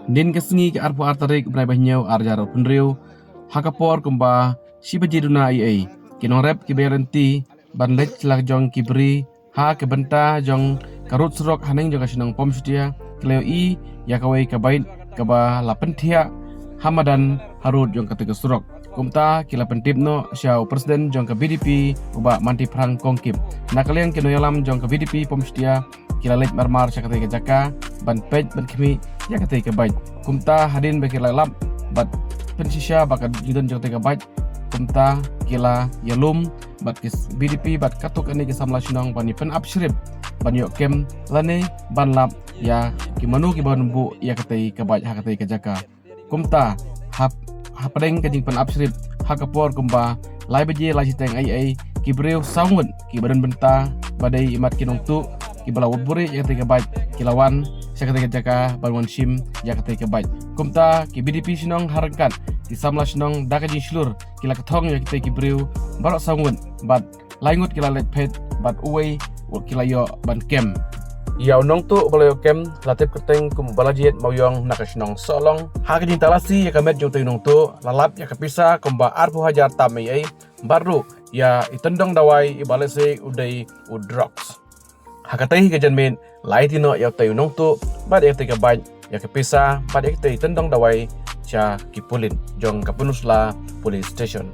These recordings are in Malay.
Din kesengi ke arpo artarik brai bahnyau arjaro penriu hakapor kumba shibajiduna ai kinong rep ki berenti ban lech lak jong kibri ha ke benta jong karut surok haneng jong kasinong pom setia kleo i yakawai kabain kaba lapentia hamadan harut jong katiga surok kumta kila pentipno syau presiden jong ke BDP uba manti perang kongkim nakaliang kino yalam jong ke BDP pom setia kila lech marmar syakati ke jaka ban pej ban kimi yakati ke baik kumta hadin bekir lalap bat pensisya bakat jidon jong tiga baik kumta kila yalum bat kis BDP bat katuk ani kisamla sinong bani pen abshrib ban yok kem lane ban lap ya kimanu ki ban bu ya katai ke baik hakatai ke jaka kumta hapadeng kajing pen abshrib hakapor kumba lai beje lai siteng ai ki breu saungun ki badan benta badai imat kinong tu ki balawut buri ya katai ke baik kilawan syakatai ke jaka bangun sim ya katai ke baik kumta ki BDP sinong harangkan di samla sinong dakajing slur kila ketong ya kita kibriu barok sangun bat laingut kila let pet bat uwei kila yo ban kem ya unong tu balayo kem latip keteng kum balajiet mauyong nakasinong solong hakajing talasi ya kamet jong nong tu lalap ya kapisa kumba arpu hajar tamai ai baru ya itendong dawai ibalese udai udrox hakatai kejanmen laitino ya tayu nong tu bat ya tiga baik ya kapisa bat ya kita itendong dawai cha kipulin jong kapunusla police station.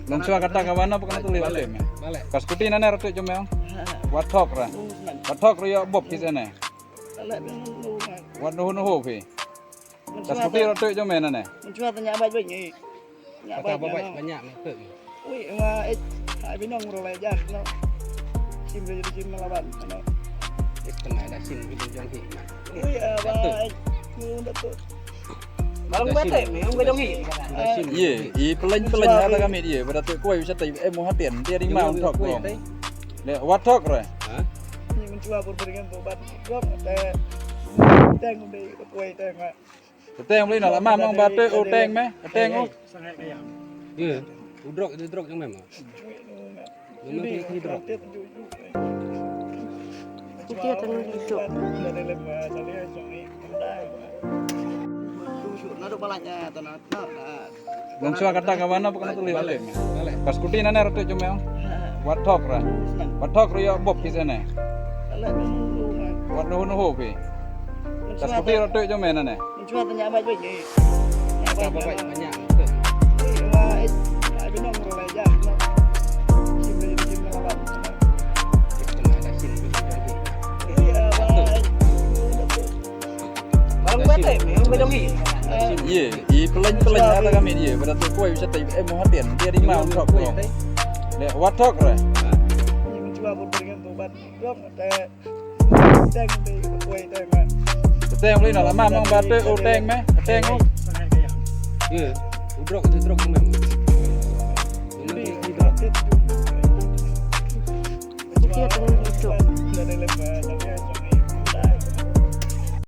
Langsung kata kawan apa kena tulis balik. Kas kuti nana ratu jomel. Wathok ra. Wathok ria bob kisane. Waduh no hopi. Kas kuti ratu jomel nana. Mencuba tanya baik-baik ni. Kata baik banyak method. Ui, hai binong rolai jan. Sim jadi sim melawan. Kena ada sin gitu jang hi. Ui, baik. Mudah tu. Barang betek memang gadong hi. Ye, i peleng kata kami dia. Berarti kau bisa tahu mau hatian dia di mana thok ko. Le wathok ra. Ni mencuba berberikan obat. Gop teng di kuai teng. Teng beli nak lama mang batu o teng me. Teng o. Sangat kaya. Ya, udrok itu drok yang memang. Memang hidrok. Itu ya tenang hidup. Dari lemah dari sungai kendai. Nado balanya tanah. Langsung kata kawan apa kena tulis balik. Kas kuti nana ratu jomel. Wathok ra. Wathok ria bob kisane. Waduh no hopi. Kas kuti ratu jomel nana. Mencuba tanya baik-baik ni. Kata baik banyak method. Hai binong rolai jan. Sim jadi sim melawan. Kena ada sin gitu jang hi. Baik. Barang betek memang gadong hi. Ye, i peleng kata kami dia. Berarti kau bisa tahu mau hatian dia di mana thok ko. Le wathok ra. Ni mencuba berberikan obat. Gop teng di kuai teng. Teng beli nak lama mang batu o teng me. Teng o. Sangat kaya. Ya, udrok itu drok yang memang. Memang hidrok. Itu ya tenang hidup. Dari lemah